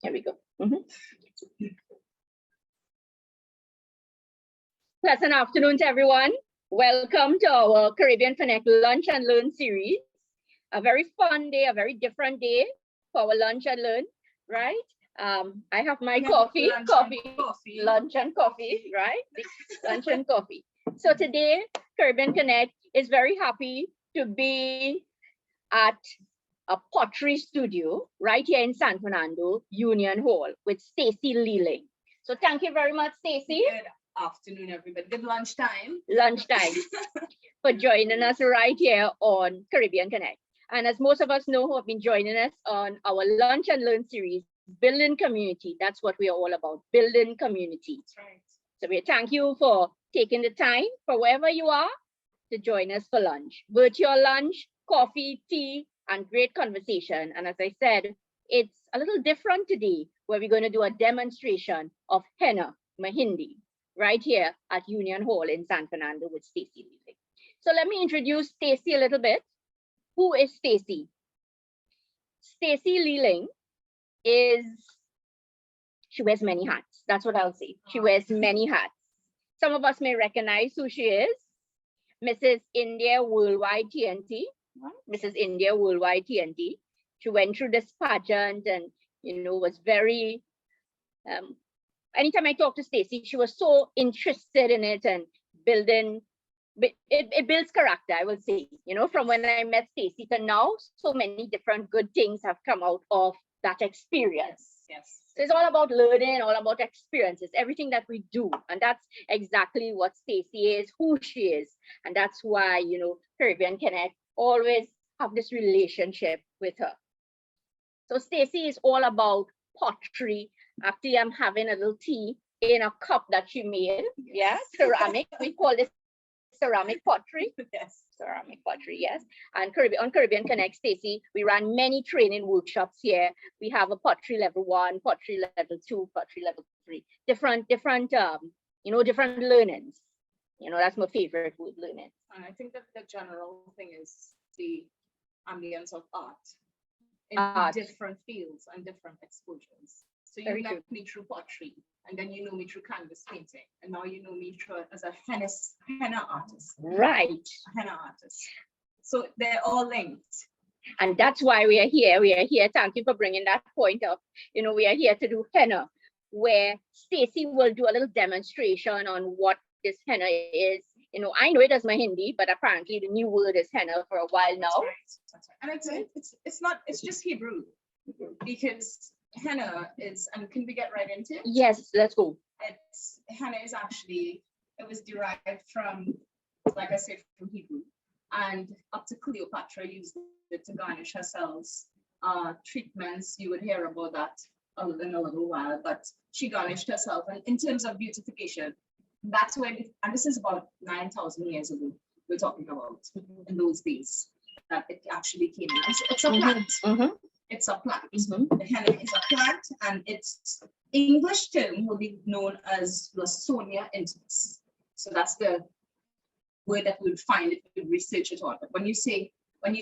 Here we go. Pleasant afternoon to everyone. Welcome to our Caribbean Connect Lunch and Learn series. A very fun day, a very different day for our lunch and learn, right? I have my coffee, lunch and coffee, right? Lunch and coffee. So today, Caribbean Connect is very happy to be at a pottery studio right here in San Fernando, Union Hall, with Stacy Leeling. So thank you very much, Stacy. Good afternoon, everybody. Good lunchtime. Lunchtime for joining us right here on Caribbean Connect. And as most of us know who have been joining us on our Lunch and Learn series, building community. That's what we are all about, building community. That's right. So we thank you for taking the time for wherever you are to join us for lunch. Virtual lunch, coffee, tea, and great conversation. And as I said, it's a little different today where we're going to do a demonstration of henna, Mahindi, right here at Union Hall in San Fernando with Stacy Leeling. So let me introduce Stacy a little bit. Who is Stacy? Stacy Leeling she wears many hats. That's what I'll say. She wears many hats. Some of us may recognize who she is. Mrs. India Worldwide TNT. Mrs. India Worldwide TNT. She went through this pageant and, was very, anytime I talk to Stacy, she was so interested in it and building, it builds character, I will say, from when I met Stacy to now, so many different good things have come out of that experience. Yes. So it's all about learning, all about experiences, everything that we do. And that's exactly what Stacy is, who she is. And that's why, Caribbean Connect always have this relationship with her. So Stacy is all about pottery. Actually, I'm having a little tea in a cup that she made. Yes, ceramic. We call this ceramic pottery. Yes. Ceramic pottery, yes. And on Caribbean Connect, Stacy, we ran many training workshops here. We have a pottery level 1, pottery level 2, pottery level 3, different learnings. That's my favorite word, learning. And I think that the general thing is the ambience of art in different fields and different exposures. So you met me through pottery, and then you know me through canvas painting, and now you know me as a henna artist. Right. A henna artist. So they're all linked. And that's why we are here. We are here. Thank you for bringing that point up. We are here to do henna, where Stacy will do a little demonstration on what this henna is. I know it as Mahindi, but apparently the new word is henna for a while now. That's right. And it's just Hebrew, because henna is, and can we get right into it? Yes, let's go. Henna is actually, it was derived from, like I said, from Hebrew, and up to Cleopatra used it to garnish herself. Treatments, you would hear about that in a little while, but she garnished herself. And in terms of beautification, that's when, and this is about 9,000 years ago, we're talking about in those days, that it actually came in. It's a plant. It's a plant. The henna is a plant, and its English term will be known as Lawsonia intimus. So that's the word that we would find if you research it on. But when you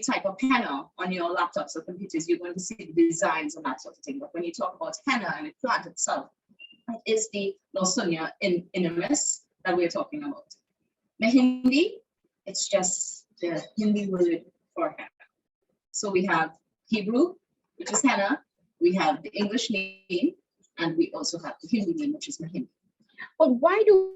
type up henna on your laptops or computers, you're going to see the designs and that sort of thing. But when you talk about henna and the plant itself, it is the Lawsonia intimus that we're talking about. Mahindi, it's just the Hindi word for henna. So we have Hebrew, which is henna, we have the English name, and we also have the Hindi name, which is Mahindi. But why do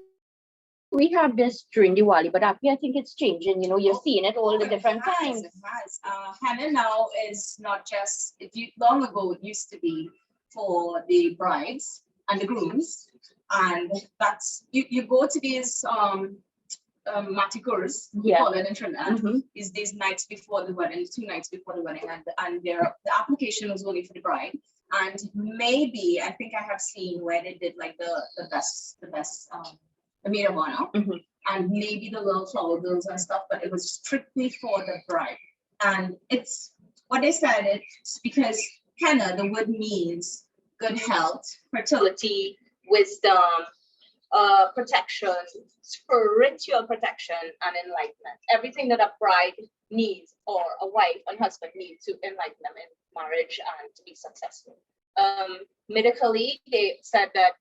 we have this during Diwali? But I think it's changing. You're seeing it all the different times. It has. Henna now is not just, long ago it used to be for the brides and the grooms, and that's, you go to these matikurs, we call it in Trinidad, is these nights before the wedding, 2 nights before the wedding, and the application was only for the bride. And maybe I think I have seen where they did like the best the maid of honor, and maybe the little flower girls and stuff, but it was strictly for the bride. And it's what they said, it's because henna, the word means good health, fertility, wisdom, protection, spiritual protection, and enlightenment. Everything that a bride need, or a wife and husband need to enlighten them in marriage and to be successful. Medically, they said that,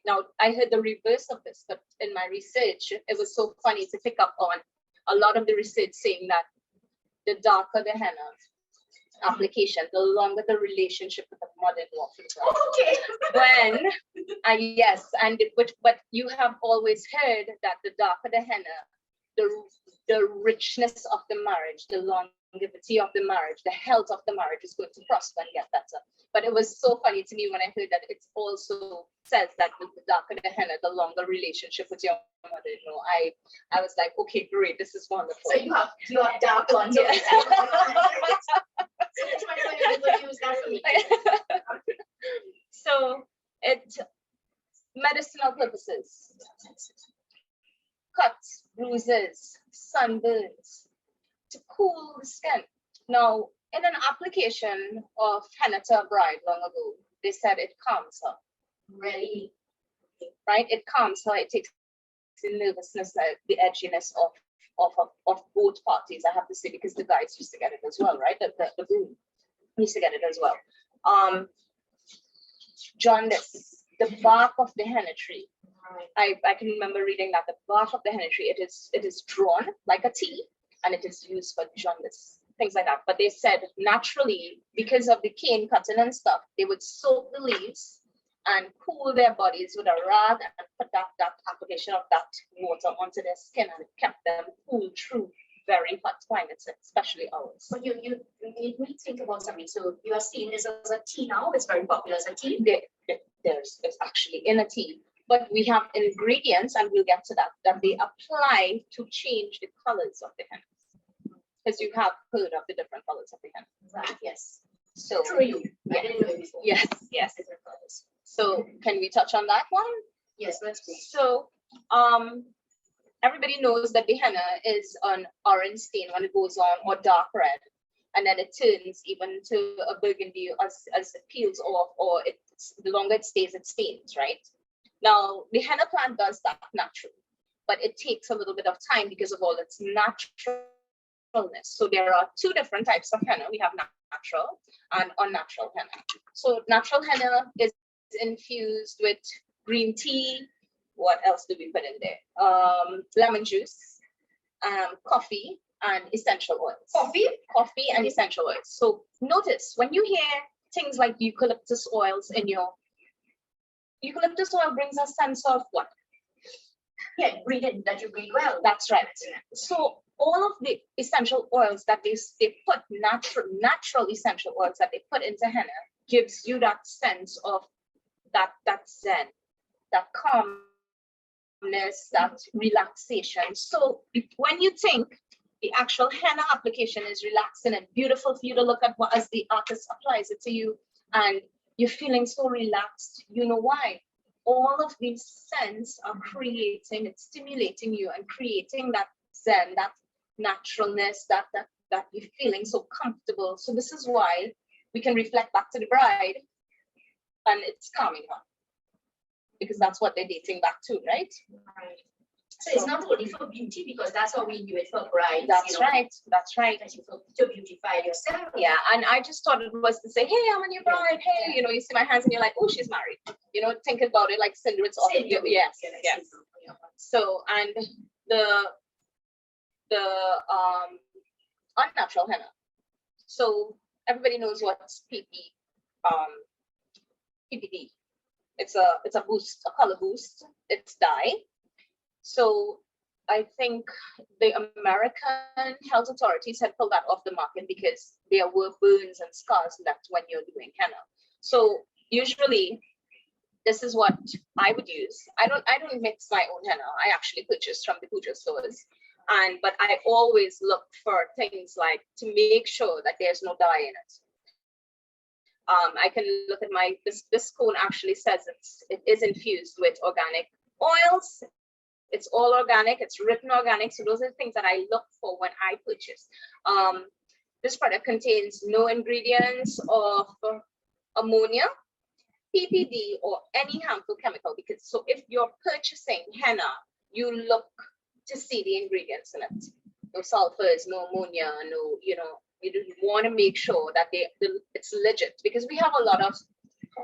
now I heard the reverse of this, but in my research, it was so funny to pick up on a lot of the research saying that the darker the henna application, the longer the relationship with the mother-in-law. Okay. When, yes, but you have always heard that the darker the henna, the richness of the marriage, the longevity of the marriage, the health of the marriage is going to prosper and get better. But it was so funny to me when I heard that it also says that the darker the henna, the longer relationship with your mother-in-law. I was like, okay, great, this is wonderful. So you have dark ones. Yeah. So which one are you going to use that for me? So medicinal purposes, cuts, bruises, sunburns, to cool the skin. Now, in an application of henna to a bride long ago, they said it calms her. Really? Right? It calms her. It takes the nervousness, the edginess of both parties, I have to say, because the guys used to get it as well, right? The groom used to get it as well. Jaundice, the bark of the henna tree. I can remember reading that the bark of the henna tree, it is drawn like a tea, and it is used for jaundice, things like that. But they said naturally, because of the cane cutting and stuff, they would soak the leaves and cool their bodies with a rag and put that application of that water onto their skin, and it kept them cool through very hot climates, especially ours. But you made me think about something. So you are seeing this as a tea now. It's very popular as a tea. It's actually in a tea, but we have ingredients, and we'll get to that they apply to change the colors of the henna. Because you have heard of the different colors of the henna. Right, yes. So True you. Yeah. I didn't know it before. Yes. Different colors. So can we touch on that one? Yes, let's go. So everybody knows that the henna is an orange stain when it goes on, or dark red, and then it turns even to a burgundy as it peels off, or the longer it stays, it stains, right? Now, the henna plant does that naturally, but it takes a little bit of time because of all its naturalness. So there are two different types of henna. We have natural and unnatural henna. So natural henna is infused with green tea. What else do we put in there? Lemon juice, coffee, and essential oils. Coffee and essential oils. So notice when you hear things like eucalyptus oils in your eucalyptus oil brings a sense of what? Yeah, breathe in, that you breathe well. That's right. So all of the essential oils that they put, natural essential oils that they put into henna, gives you that sense of that zen, that calmness, that relaxation. So when you think the actual henna application is relaxing and beautiful for you to look at, what as the artist applies it to you, and you're feeling so relaxed, you know why? All of these scents are creating, it's stimulating you and creating that zen, that naturalness, that you're feeling so comfortable. So this is why we can reflect back to the bride, and it's calming her, because that's what they're dating back to, right? Right. So it's not only for beauty, because that's how we do it for brides. That's right. That's right. That you to beautify yourself. Yeah, and I just thought it was to say, hey, I'm a new bride. Hey, you know, you see my hands and you're like, oh, she's married. You know, think about it like Cinderella's off. Yes. So, and the unnatural henna. So everybody knows what's PPD. It's a boost, a color boost. It's dye. So I think the American health authorities had pulled that off the market because there were burns and scars left when you're doing henna. So usually this is what I would use. I don't mix my own henna. I actually purchase from the puja stores. But I always look for things like to make sure that there's no dye in it. I can look at this cone actually says it is infused with organic oils. It's all organic, it's written organic. So those are the things that I look for when I purchase. This product contains no ingredients of ammonia, PPD, or any harmful chemical. Because so if you're purchasing henna, you look to see the ingredients in it. no sulfurs, no ammonia, no, you want to make sure that it's legit, because we have a lot of,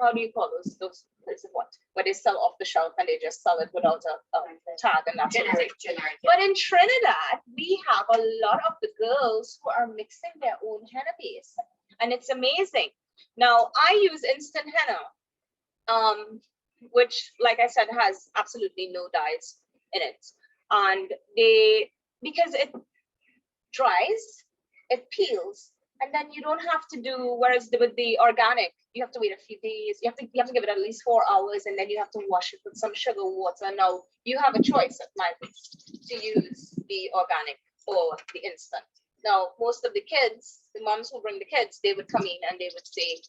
how do you call those this is what they sell off the shelf and they just sell it without a tag and that's Generic. But in Trinidad, we have a lot of the girls who are mixing their own henna base, and it's amazing. Now I use instant henna, which, like I said, has absolutely no dyes in it, and because it dries, it peels, and then you don't have to do. Whereas with the organic, you have to wait a few days. You have to give it at least 4 hours, and then you have to wash it with some sugar water. Now you have a choice at my place to use the organic or the instant. Now most of the kids, the moms who bring the kids, they would come in and they would say,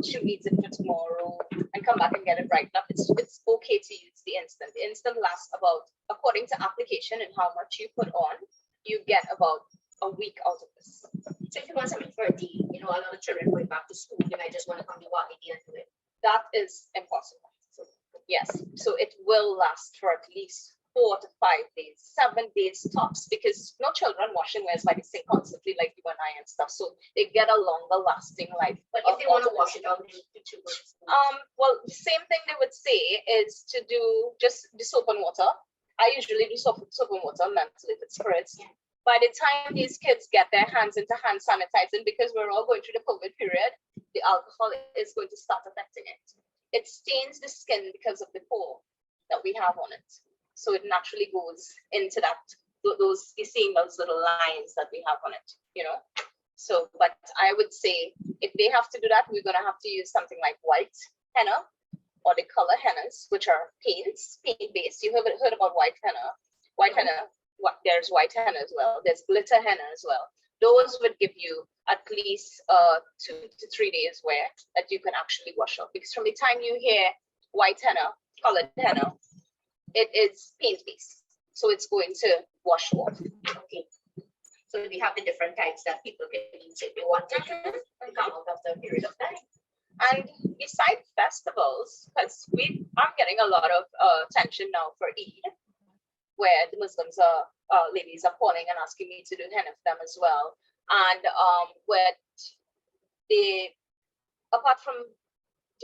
she needs it for tomorrow, and come back and get it right up. It's okay to use the instant. The instant lasts about, according to application and how much you put on, you get about a week out of this. So if you want something for a day, a lot of children going back to school, they might just want to come to one day and do it. That is impossible. So, yes, so it will last for at least 4 to 5 days, 7 days tops, because no children washing wears by the sink constantly like you and I and stuff. So they get a longer lasting life. But if they want to wash it out, they need to go to school. Well, the same thing they would say is to do just the soap and water. I usually do soap and water, mentally with spirits. Yeah. By the time these kids get their hands into hand sanitizing, because we're all going through the COVID period, the alcohol is going to start affecting it. It stains the skin because of the pore that we have on it. So it naturally goes into that, those, you're seeing those little lines that we have on it, So, but I would say if they have to do that, we're going to have to use something like white henna or the color hennas, which are paint-based. You have heard about white henna. White henna. There's white henna as well. There's glitter henna as well. Those would give you at least 2 to 3 days wear that you can actually wash off. Because from the time you hear white henna, colored henna, it is paint-based. So it's going to wash off. Okay. So we have the different types that people can use if they want to come out after a period of time. And besides festivals, because I'm getting a lot of attention now for Eid, where the Muslims ladies are calling and asking me to do henna for them as well. And apart from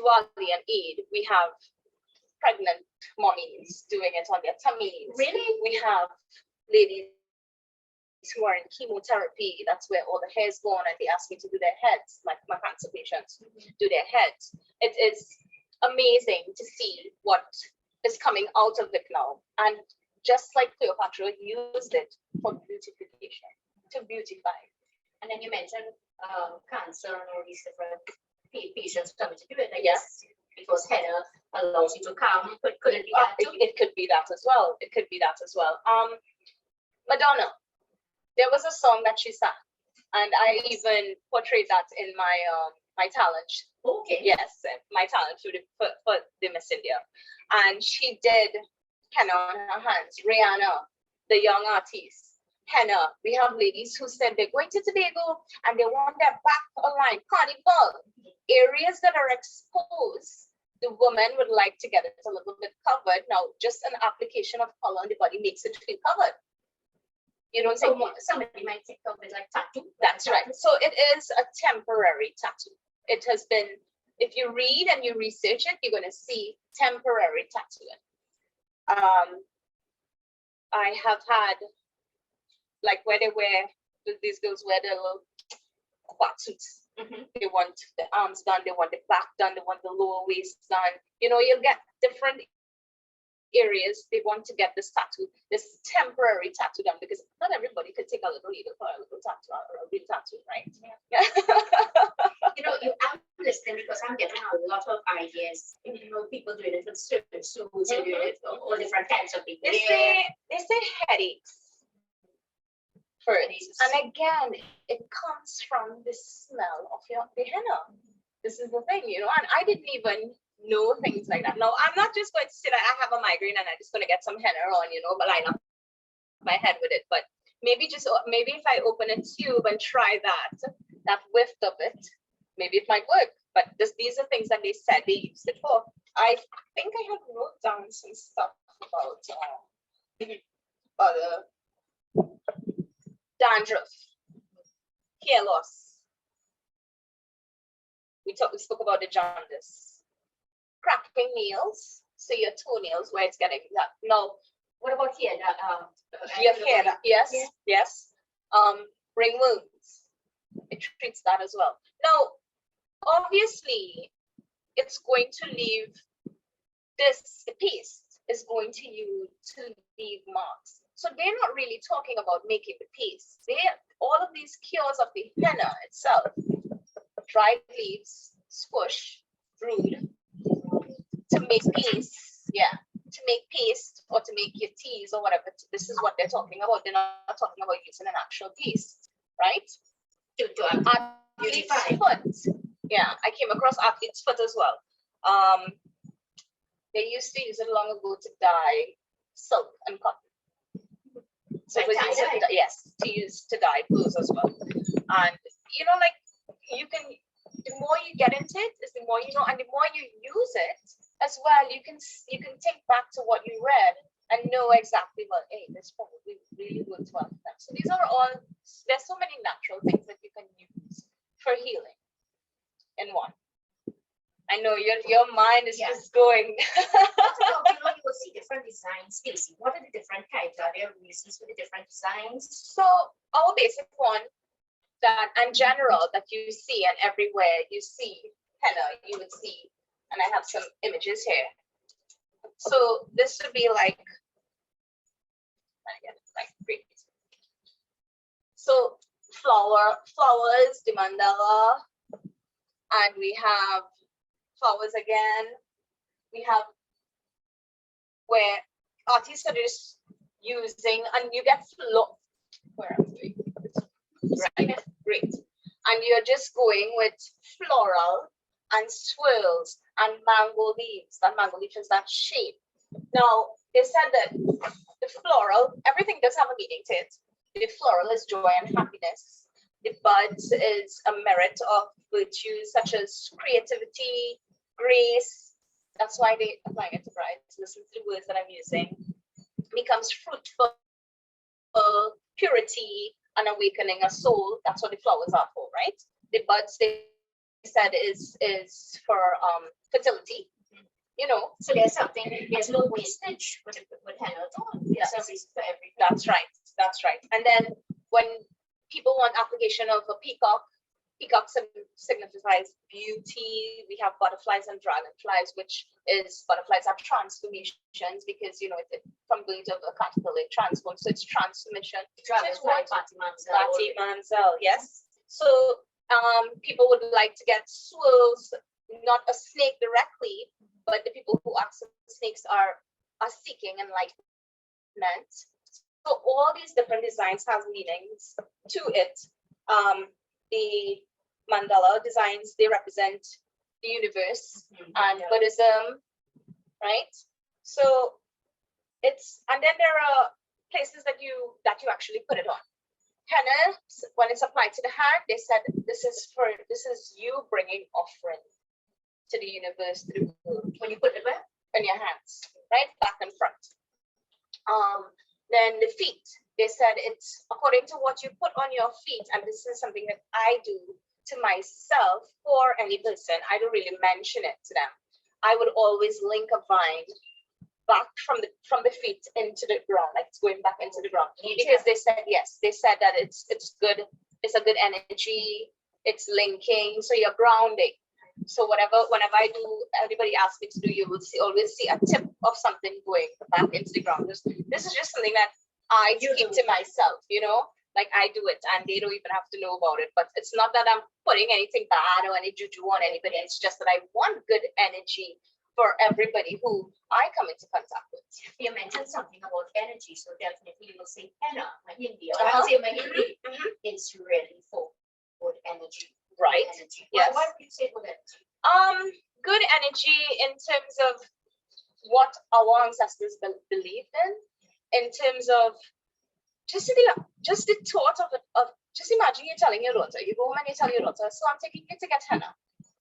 Diwali and Eid, we have pregnant mommies doing it on their tummies. Really? We have ladies who are in chemotherapy. That's where all the hair is gone, and they ask me to do their heads, like my cancer patients do their heads. It is amazing to see what is coming out of it now. And just like Cleopatra used it for beautification, to beautify. And then you mentioned cancer and all these different patients coming to do it. I Yes. guess because henna allows you to calm, but could it be that too? It could be that as well. It could be that as well. Madonna, there was a song that she sang, and I even portrayed that in my my talent. Okay. Yes, my talent for the Miss India, and she did henna on her hands. Rihanna, the young artist, henna. We have ladies who said they're going to Tobago and they want their back aligned. Carnival areas that are exposed. The woman would like to get it a little bit covered. Now, just an application of color on the body makes it feel covered. You don't So think somebody might think of it like tattoo. that's right. So it is a temporary tattoo. It has been, if you read and you research it, you're going to see temporary tattooing. I have had, like, where they wear, these girls wear their little quad suits. They want the arms done, they want the back done, they want the lower waist done. You'll get different areas they want to get this tattoo, this temporary tattoo done, because not everybody could take a little needle for a little tattoo or a real tattoo, right? Yeah. I'm listening because I'm getting a lot of ideas. People doing it with certain suits and doing it for all different types of people. They say headaches first, and again, it comes from the smell of the henna. This is the thing, and I didn't even know things like that. Now, I'm not just going to say that I have a migraine and I'm just going to get some henna on, but line up my head with it. But maybe if I open a tube and try that whiff of it, maybe it might work. But these are things that they said they used it for. I think I have wrote down some stuff about other dandruff, hair loss. We spoke about the jaundice, cracking nails, so your toenails where it's getting that. Now, What about here? your hair, yes, Yeah. yes. Ringworms, it treats that as well. Now, obviously, it's going to leave the paste is going to use to leave marks. So they're not really talking about making the paste. All of these cures of the henna itself, dried leaves, squish, brewed to make paste. Yeah, to make paste or to make your teas or whatever. This is what they're talking about. They're not talking about using an actual paste, right? Athlete's foot. Yeah, I came across athlete's foot as well. They used to use it long ago to dye silk and cotton. So it was used to use to dye clothes as well. And you know, like you can, the more you get into it, is the more you know, and the more you use it as well, you can think back to what you read and know exactly, well, hey, this probably really works well for them. So these are all, there's so many natural things that you can use for healing in one. I know your mind is just going. What about, you will see different designs, Stacey. What are the different types? Are there reasons for the different designs? So our basic one that and general that you see and everywhere you see henna, you would see, and I have some images here. So this would be like great. So flowers, the mandala, and we have flowers again. We have where artists are just using, and you get where am I doing? Right, great. And you're just going with floral and swirls and mango leaves. That mango leaf is that shape. Now, they said that the floral, everything does have a meaning to it. The floral is joy and happiness. The buds is a merit of virtues such as creativity, grace. That's why they apply it to brides. Listen to the words that I'm using. Becomes fruitful, purity, and awakening a soul. That's what the flowers are for, right? The buds, they said, is for fertility. You know. So there's no wastage with henna at all. There's a reason for everything. That's right. That's right. And then when people want application of a peacock signifies beauty. We have butterflies and dragonflies, which is butterflies are transformations because you know it from bird of a caterpillar it transforms, so it's transformation. Dragonfly, Bati Manzel, yes. So people would like to get swirls, not a snake directly, but the people who ask snakes are seeking enlightenment. So all these different designs have meanings to it. The mandala designs, they represent the universe and Buddhism, right? So it's, and then there are places that you actually put it on. Henna, when it's applied to the hand, they said this is you bringing offering to the universe through when you put it where? In your hands, right? Back and front. Then the feet, they said it's according to what you put on your feet, and this is something that I do to myself for any person. I don't really mention it to them. I would always link a vine back from the feet into the ground, like it's going back into the ground. Because they said yes, they said that it's good, it's a good energy, it's linking, so you're grounding. So whenever I do, everybody asks me to do, you will always see a tip of something going back into the ground. This is just something that I keep to myself, you know, like I do it and they don't even have to know about it. But it's not that I'm putting anything bad or any juju on anybody. It's just that I want good energy for everybody who I come into contact with. You mentioned something about energy, so definitely you will say henna, Hindi, or I'll say Hindi. It's really for good energy. Right. Energy. Yes. Why would you say good energy? Good energy in terms of what our ancestors believed in terms of just the thought of just imagine you're telling your daughter, you go home and you tell your daughter, so I'm taking you to get henna.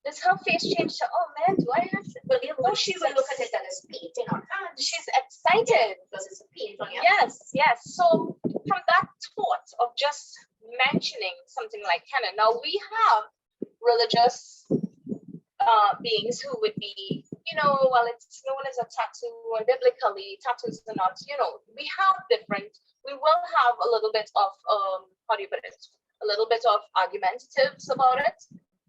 does her face change to, oh man, do I have to? But the Oh, she she's will look at it as painting on hand She's excited. because it's a paint on your Yes, yes. So from that thought of just mentioning something like henna, now we have religious beings who would be, well, it's known as a tattoo, and biblically, tattoos are not, we have different, we will have a little bit of, how do you put it? A little bit of argumentatives about it.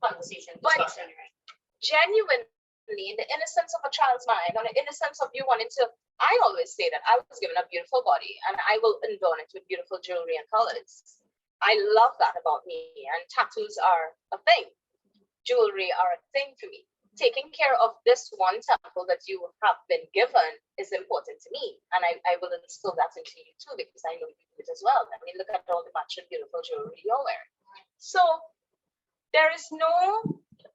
conversation, But- discussion, right? Genuinely, in the innocence of a child's mind, or the innocence of you wanting to, I always say that I was given a beautiful body and I will adorn it with beautiful jewelry and colors. I love that about me, and tattoos are a thing. Jewelry are a thing for me. Taking care of this one temple that you have been given is important to me. And I will instill that into you too, because I know you do it as well. I mean, look at all the much beautiful jewelry you're wearing. So there is no,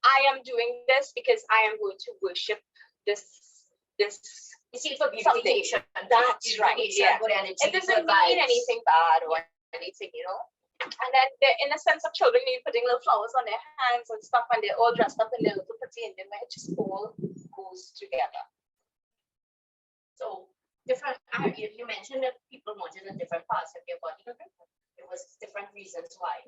I am doing this because I am going to worship this. You see, for beautification, That's right, yeah. good energy, It doesn't good mean vibes. anything bad or anything, And then they're in a sense of children, putting little flowers on their hands and stuff, and they're all dressed up in their little pretty Indian wear. It just all goes together. So different, you mentioned that people wanted in different parts of your body. It was different reasons why.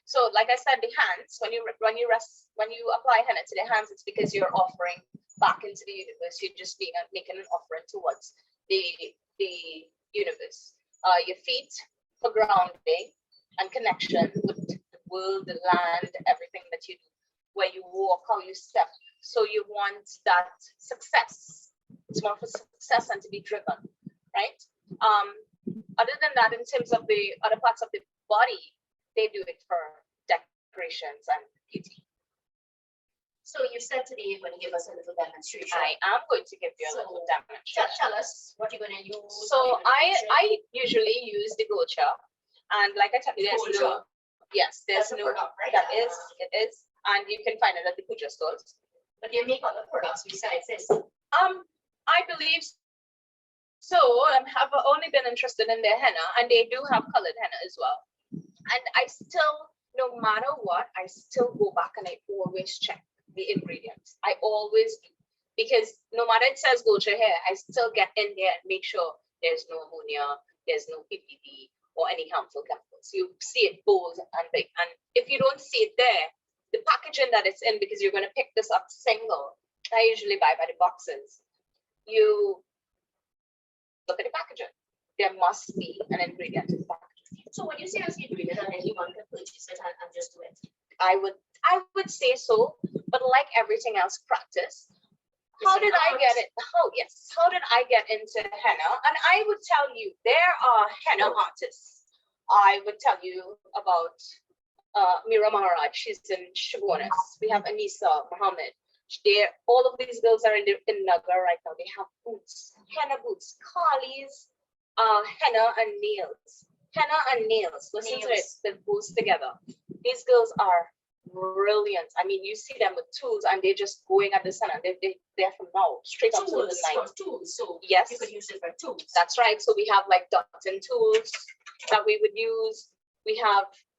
So, like I said, the hands, when you apply henna to the hands, it's because you're offering back into the universe. You're just making an offering towards the universe. Your feet for grounding and connection with the world, the land, everything that you do, where you walk, how you step. So you want that success. It's more for success and to be driven, right? Other than that, in terms of the other parts of the body, they do it for decorations and beauty. So you said today you're going to give us a little demonstration. I am going to give you a So, little demonstration. Tell us what you're going to use. So I usually use the gocha, and like I told you, there's no, yes, there's That's a no, product, right? that is, it is, and you can find it at the puja stores. But they make other products besides this. I believe so. I've only been interested in their henna, and they do have colored henna as well. And I still, no matter what, I still go back and I always check the ingredients. I always do, because no matter it says gocha here, I still get in there and make sure there's no ammonia, there's no PPD or any harmful chemicals. You see it bold and big, and if you don't see it there, the packaging that it's in, because you're going to pick this up single, I usually buy by the boxes. You look at the packaging. There must be an ingredient in the packaging. So when you say as ingredient and anyone can purchase it and just do it. I would say so, but like everything else, practice. How did I get it? Oh yes, how did I get into henna? And I would tell you, there are henna artists. I would tell you about Mira Maharaj. She's in Shibonis. We have Anisa Muhammad. All of these girls are in Nagar right now. They have boots, henna boots, Kali's, henna and nails. Henna and nails. Listen to it. That goes together. These girls are brilliant. I mean, you see them with tools and they're just going at the sun, and they're from now straight up to the night. Tools. So yes, you could use different tools. That's right. So we have like dotting tools that we would use.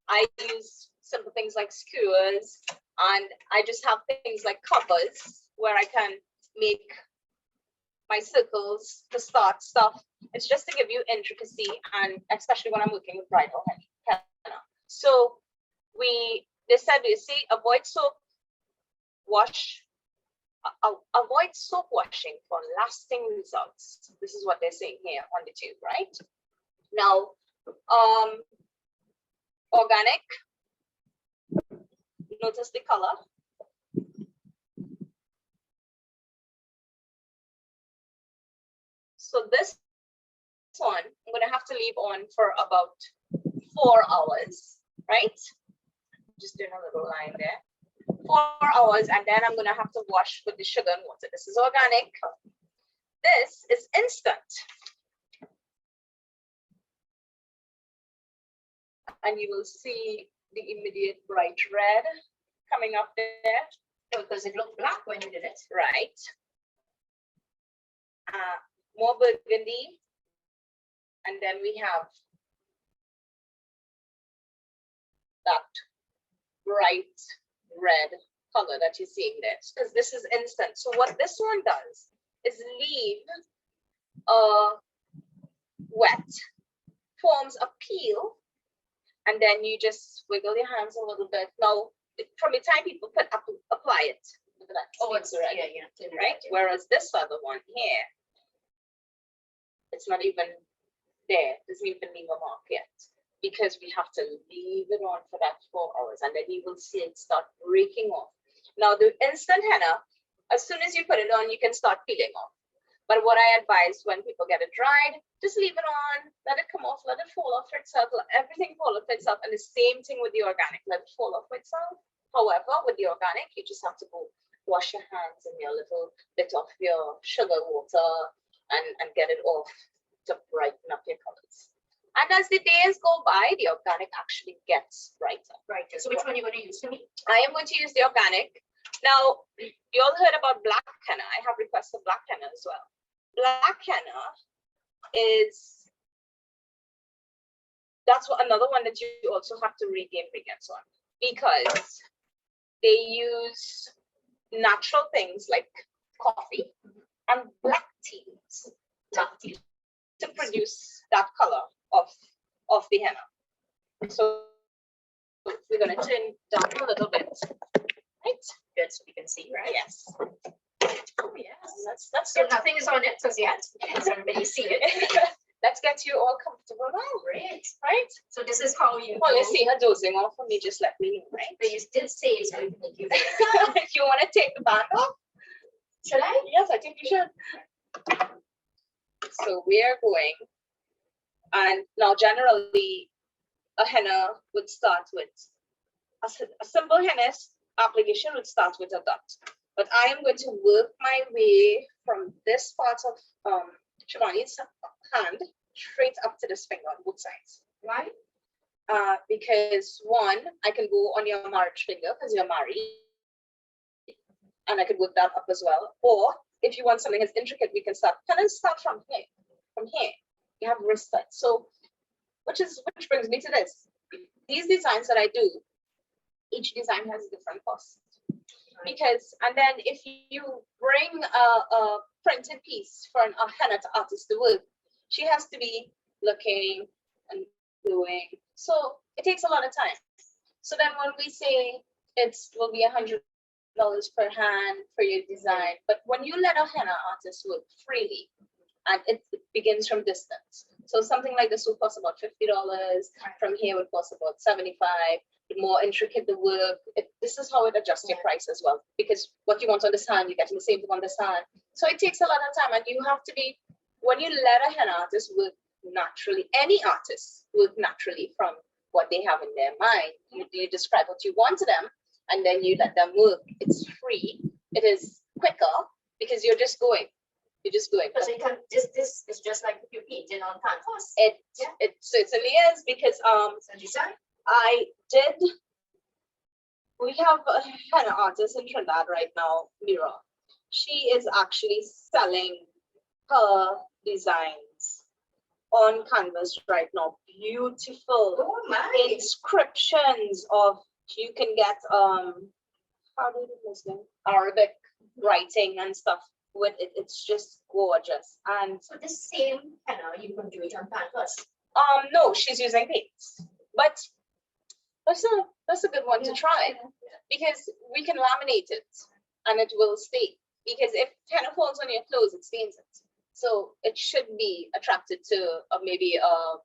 I use simple things like skewers, and I just have things like covers where I can make my circles to start stuff. It's just to give you intricacy, and especially when I'm working with bridal henna. So they said, you see, avoid soap washing for lasting results. This is what they're saying here on the tube, right? Now, organic, notice the color. So this one, I'm gonna have to leave on for about 4 hours, right? Just doing a little line there. 4 hours, and then I'm gonna have to wash with the sugar and water. This is organic. This is instant. And you will see the immediate bright red coming up there. Because it looked black when you did it. Right. More burgundy. And then we have that bright red color that you're seeing there, because this is instant. So what this one does is leave wet, forms a peel, and then you just wiggle your hands a little bit. Now, from the time people apply it, It's already, yeah. right? Whereas this other one here, it's not even there. Doesn't even leave a mark yet, because we have to leave it on for that 4 hours, and then you will see it start breaking off. Now, the instant henna, as soon as you put it on, you can start peeling off. But what I advise when people get it dried, just leave it on, let it come off, let it fall off for itself, let everything fall off for itself. And the same thing with the organic, let it fall off for itself. However, with the organic, you just have to go wash your hands in your little bit of your sugar water and get it off to brighten up your colors. And as the days go by, the organic actually gets brighter. Right. So which one are you going to use for me? I am going to use the organic. Now, you all heard about black henna. I have requests for black henna as well. Black henna that's another one that you also have to read the ingredients on, because they use natural things like coffee and black teas to produce that color of the henna. So we're going to turn down a little bit, right? Good, so we can see, right? Yes. Oh, yes. That's So nothing is on it as yet. Does everybody see it? Let's get you all comfortable now. Great. Right? So this is how you. Well, you see her dozing off for me, just let me know, right? But you did say it's going to make you. If you want to take the band off, Should I? yes, I think you should. So we are going, and now generally a henna would start with a simple henna application would start with a dot, but I am going to work my way from this part of Shivani's hand straight up to this finger on both sides. Why? Because one, I can go on your marriage finger because you're married, and I could work that up as well. Or if you want something as intricate, we can start from here. From here, you have wrist side. So, which brings me to this. These designs that I do, each design has a different cost. Because, and then if you bring a printed piece for a henna artist to work, she has to be looking and doing. So it takes a lot of time. So then when we say it will be $100 per hand for your design, but when you let a henna artist work freely, and it begins from distance. So something like this will cost about $50. From here would cost about $75. The more intricate the work, this is how it adjusts your price as well. Because what you want on this hand, you're getting the same thing on this hand. So it takes a lot of time, and you have to be, when you let a henna artist work naturally, any artist work naturally from what they have in their mind. You describe what you want to them, and then you let them work. It's free. It is quicker because you're just going. You're just doing. Because it can, this is just like if you're painting on canvas. It certainly is, because So design. we have a henna artist in Trinidad right now, Mira. She is actually selling her designs on canvas right now. Beautiful Oh my. inscriptions of, you can get how do you Muslim Arabic writing and stuff with it. It's just gorgeous. And So the same henna, you can do it on canvas. no, she's using paints, but that's a good one to try, because we can laminate it and it will stay. Because if henna falls on your clothes, it stains it. So it should be attracted to maybe a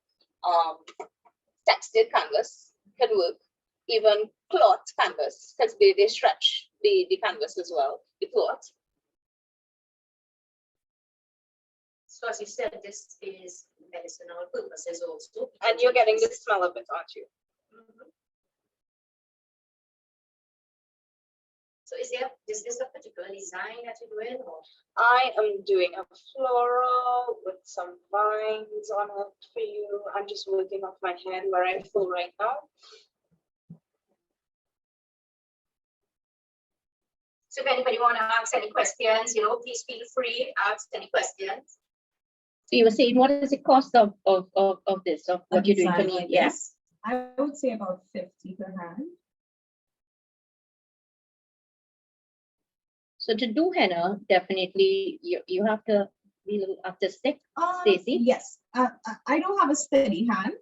textured canvas can work, even cloth canvas, because they stretch the canvas as well, the cloth. So as you said, this is medicinal purposes also. And you're getting the smell of it, aren't you? Mhm. So is this a particular design that you're doing, or? I am doing a floral with some vines on it for you. I'm just working off my hand where I feel right now. So if anybody want to ask any questions, please feel free, ask any questions. So you were saying, what is the cost of this, of what you're doing for me? Yes. I would say about 50 per hand. So to do henna, definitely you have to be a little artistic, Stacey. Yes, I don't have a steady hand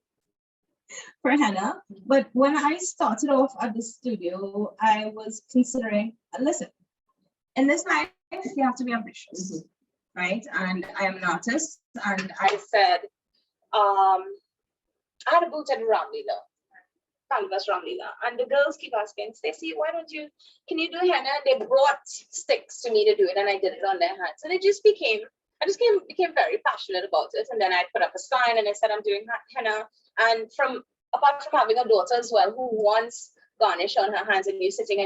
for henna, but when I started off at the studio, I was considering, listen, in this life, you have to be ambitious, right? And I am an artist, and I said, I had a booth at Ramlila, Canvas Ramlila, and the girls keep asking, Stacey, why don't you, can you do henna? And they brought sticks to me to do it, and I did it on their hands. And it just became, became very passionate about it. And then I put up a sign and I said, I'm doing henna. And apart from having a daughter as well, who wants garnish on her hands, and you're sitting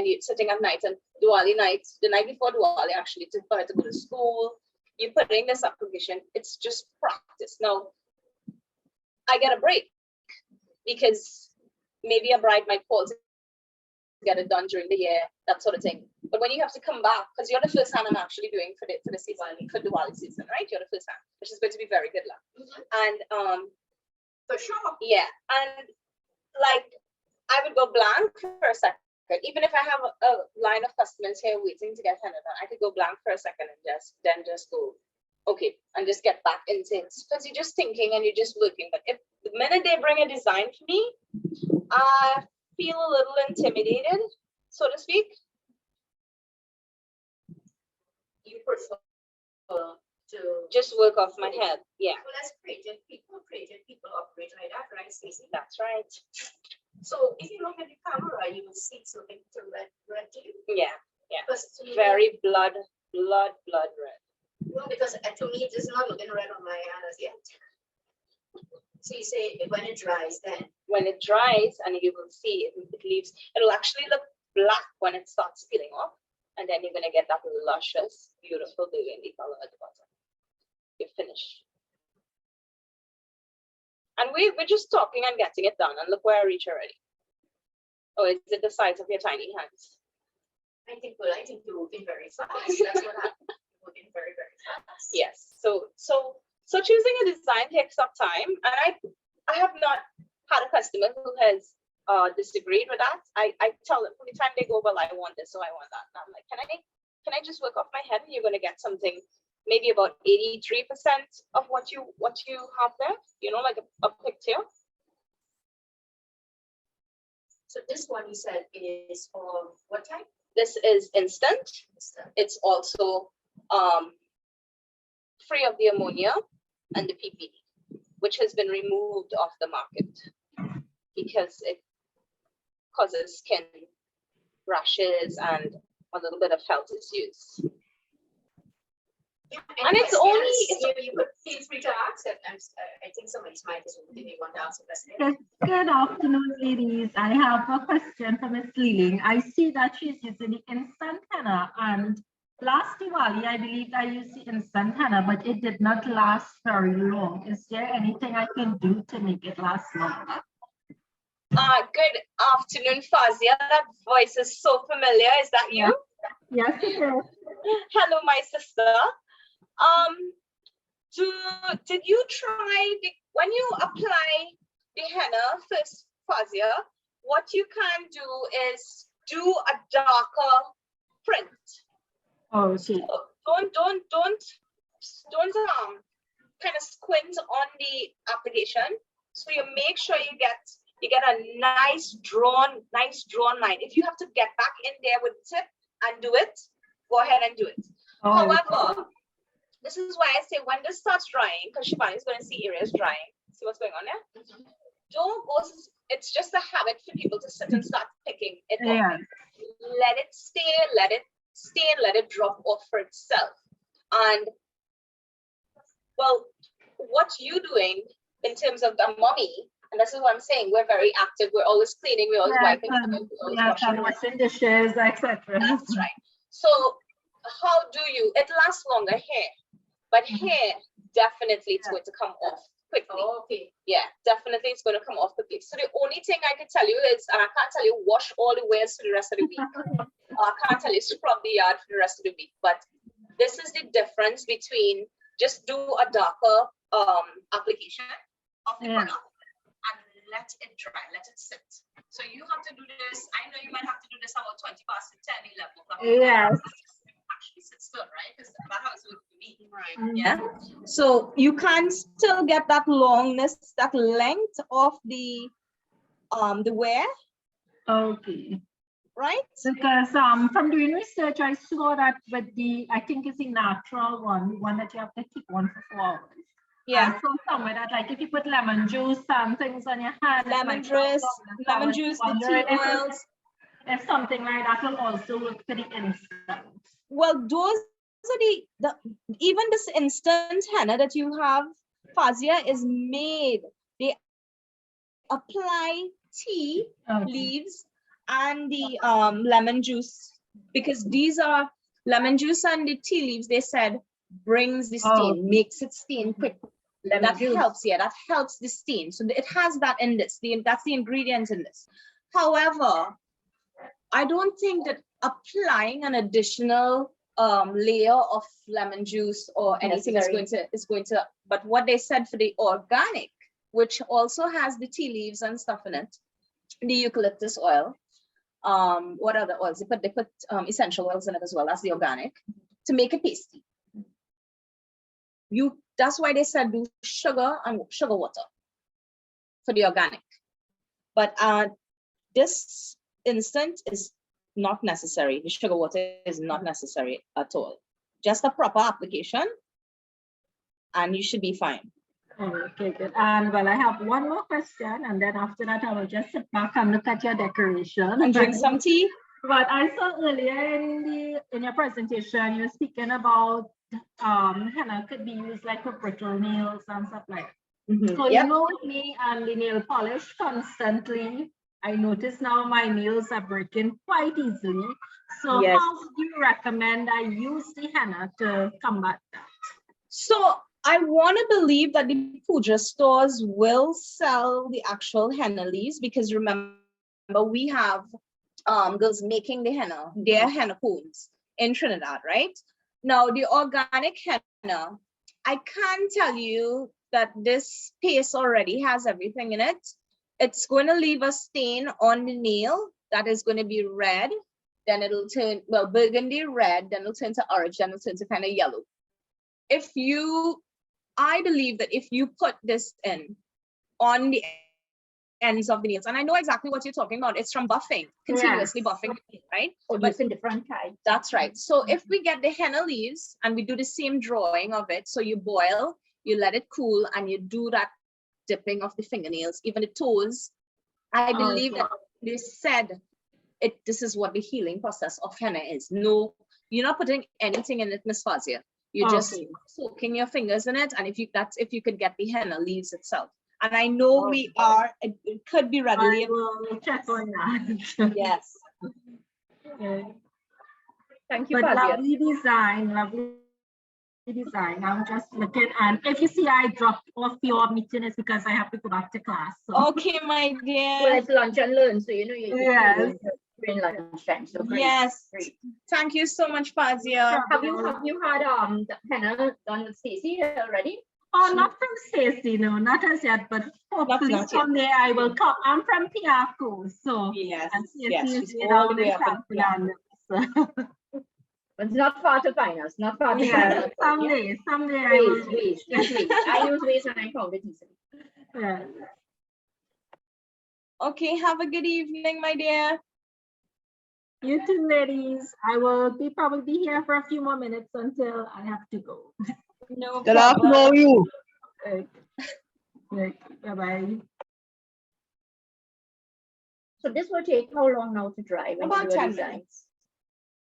at night, and Diwali night, the night before Diwali, actually, for her to go to school, you're putting this application. It's just practice. Now, I get a break because maybe a bride might call to get it done during the year, that sort of thing. But when you have to come back, because you're the first hand I'm actually doing for the season, for Diwali season, right? You're the first hand, which is going to be very good luck. And For sure. yeah, and like I would go blank for a second. Even if I have a line of customers here waiting to get henna done, I could go blank for a second and just go, okay, and just get back into it. Because you're just thinking and you're just working. But if the minute they bring a design to me, I feel a little intimidated, so to speak. You prefer to Just work off my head. Yeah, well, as creative people operate like that, right, Stacey? that's right. So if you look at the camera, you will see something to red to you. Yeah, Because to me, very blood red. no, because to me, it is not looking red on my hand as yet. So you say when it dries, then When it dries, and you will see it leaves, it'll actually look black when it starts peeling off. And then you're gonna get that luscious, beautiful burgundy color at the bottom. You're finished. And we're just talking and getting it done. And look where I reach already. Oh, is it the size of your tiny hands? I think you're moving very fast. That's what happened. You're moving very, very fast. Yes. So choosing a design takes up time. And I have not had a customer who has disagreed with that. I tell them every time they go, well, I want this, so I want that. And I'm like, can I just work off my head, and you're gonna get something maybe about 83% of what you have there, like a picture. So this one you said is for what type? This is instant. It's also free of the ammonia and the PPD, which has been removed off the market because it causes skin rashes and a little bit of health issues. Yeah, And it's only you could feel free to ask it. I think somebody's mic is open. Maybe want to ask a question. Yes, good afternoon, ladies. I have a question for Ms. Leeling. I see that she's using the instant henna, and last Diwali, I believe I used the instant henna, but it did not last very long. Is there anything I can do to make it last longer? Good afternoon, Fazia. That voice is so familiar. Is that you? Yes, it is. Hello, my sister. Did you try when you apply the henna first, Fazia? What you can do is do a darker print. Oh, okay. So don't kind of squint on the application. So you make sure you get a nice drawn line. If you have to get back in there with the tip and do it, go ahead and do it. Oh, However, this is why I say when this starts drying, because Shivani is going to see areas drying. See what's going on there? Don't go, it's just a habit for people to sit and start picking it up. yeah. Let it stay, let it drop off for itself. And well, what you doing in terms of the mommy, and this is what I'm saying, we're very active, we're always cleaning, we're always wiping, we're always washing dishes, etc. That's right. So how do you, it lasts longer here, but here definitely it's going to come off quickly. Oh, okay. Yeah, definitely it's going to come off quickly. So the only thing I can tell you is, and I can't tell you wash all the wares for the rest of the week. I can't tell you scrub the yard for the rest of the week, but this is the difference between just do a darker application of the product and let it dry, let it sit. So you have to do this. I know you might have to do this about 20 past 10, 11 o'clock. Yes. Actually understood, right? Because that how it's worked for me. Right. Yeah. So you can still get that longness, that length of the wear, Okay. right? Because from doing research, I saw that with the, I think it's the natural one that you have to keep on for 4 hours. Yeah. I saw somewhere that like if you put lemon juice and things on your hand, Lemon juice, the tea oils. If something like that will also work for the instant. Well, those are the even this instant henna that you have, Fazia, is made. They apply tea leaves and the lemon juice, because these are lemon juice and the tea leaves, they said brings the stain, makes it stain quick. That helps, yeah, that helps the stain. So it has that in this, that's the ingredient in this. However, I don't think that applying an additional layer of lemon juice or anything is going to, but what they said for the organic, which also has the tea leaves and stuff in it, the eucalyptus oil, what other oils? They put essential oils in it as well as the organic to make it pasty. That's why they said do sugar and sugar water for the organic. But this instant is not necessary. The sugar water is not necessary at all. Just a proper application and you should be fine. Okay, good. And well, I have one more question, and then after that, I will just sit back and look at your decoration and drink some tea. But I saw earlier in your presentation, you're speaking about henna could be used like for brittle nails and stuff like that. So you know, with me and the nail polish constantly, I notice now my nails are breaking quite easily. So how would you recommend I use the henna to combat that? So I want to believe that the puja stores will sell the actual henna leaves, because remember we have girls making the henna, their henna cones in Trinidad, right? Now the organic henna, I can tell you that this paste already has everything in it. It's going to leave a stain on the nail that is going to be red, then it'll turn, well, burgundy red, then it'll turn to orange, then it'll turn to kind of yellow. I believe that if you put this in on the ends of the nails, and I know exactly what you're talking about, it's from buffing, continuously buffing, right? But in different types. That's right. So if we get the henna leaves and we do the same drawing of it, so you boil, you let it cool, and you do that dipping of the fingernails, even the toes, I believe that they said this is what the healing process of henna is. No, you're not putting anything in it, Miss Fazia. You're just soaking your fingers in it, and if you could get the henna leaves itself. And I know it could be readily. I will check on that. Yes. Thank you, But Fazia. lovely design. I'm just looking, and if you see I dropped off your meeting, it's because I have to go back to class. So. Okay, my dear. Well, it's lunch and learn, so you know you're in lunchtime. So great. Yes. Great. Thank you so much, Fazia. Have you had the henna done with Stacey already? Oh, not from Stacey, no, not as yet, but hopefully someday I will come. I'm from Piaco, so yes, she's all the way up in Piaco. It's not far to find us. Not far to find us. Someday Ways. I use Waze and I found it easily. Yeah. Okay, have a good evening, my dear. You too, ladies. I will probably be here for a few more minutes until I have to go. No Good afternoon, you. Bye-bye. So this will take how long now to dry? About 10 minutes.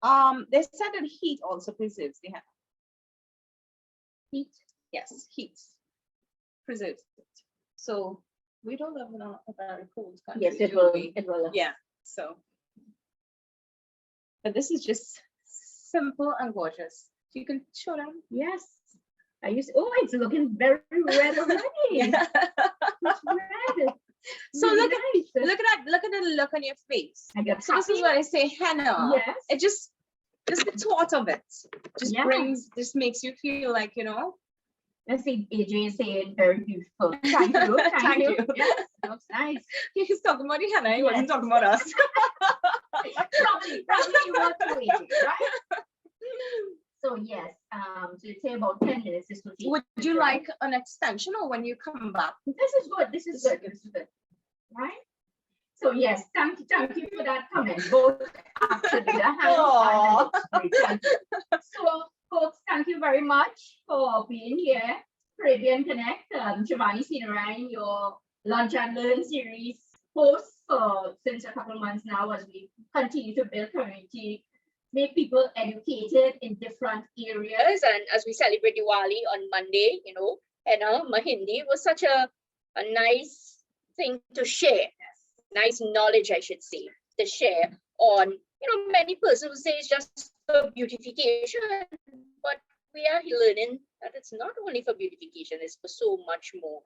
They said that heat also preserves the henna. Heat? Yes, heat preserves it. So we don't live in a very cold country. Yes, it will. Yeah, so. But this is just simple and gorgeous. You can show them. Yes. It's looking very red already. It's red. So look at the look on your face. So this is what I say, henna. Yes. It just the thought of it just makes you feel like, you know. Let's see, AJ saying very beautiful. Thank you. Thank you. Yes, looks nice. He's talking about the henna. He wasn't talking about us. Probably you want to AJ, right? So yes, so you say about 10 minutes is to Would you like an extension or when you come back? This is good. This is good. This is good. Right? So yes, thank you for that comment. Both actually the hand and the great. Thank you. So folks, thank you very much for being here. Caribbean Connect, Giovanni Sinarine, your Lunch and Learn series host for since a couple of months now as we continue to build community, make people educated in different areas. And as we celebrate Diwali on Monday, you know, Henna Mahindi was such a nice thing to share. Nice knowledge, I should say, to share on, you know, many persons say it's just for beautification, but we are learning that it's not only for beautification, it's for so much more.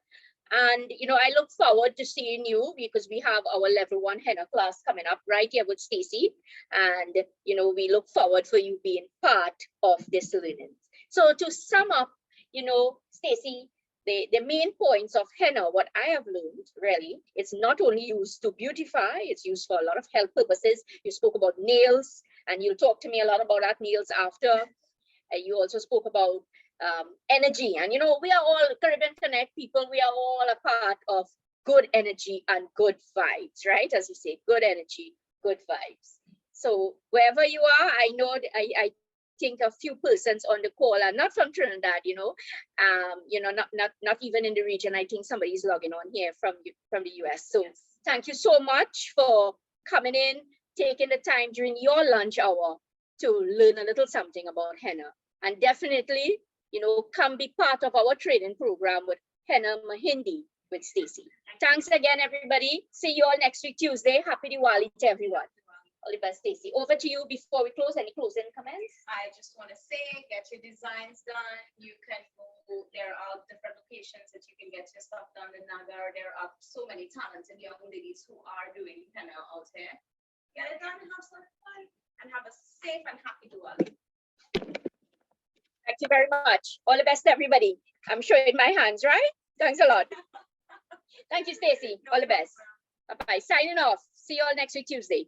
And, you know, I look forward to seeing you because we have our level 1 henna class coming up right here with Stacy. And, you know, we look forward for you being part of this learning. So to sum up, you know, Stacy, the main points of henna, what I have learned really, it's not only used to beautify, it's used for a lot of health purposes. You spoke about nails and you'll talk to me a lot about that nails after. You also spoke about energy, and you know, we are all Caribbean Connect people, we are all a part of good energy and good vibes, right? As you say, good energy, good vibes. So wherever you are, I know I think a few persons on the call are not from Trinidad, you know, not even in the region. I think somebody's logging on here from the US. So thank you so much for coming in, taking the time during your lunch hour to learn a little something about henna. And definitely, you know, come be part of our training program with Henna Mahindi with Stacy. Thanks again, everybody. See you all next week, Tuesday. Happy Diwali to everyone. All the best, Stacy. Over to you before we close. Any closing comments? I just want to say, get your designs done. You can go, there are different locations that you can get your stuff done in Nagar. There are so many talented young ladies who are doing henna out there. Get it done and have some fun and have a safe and happy Diwali. Thank you very much. All the best, everybody. I'm showing my hands, right? Thanks a lot. Thank you, Stacy. All the best. Bye-bye. Signing off. See you all next week, Tuesday.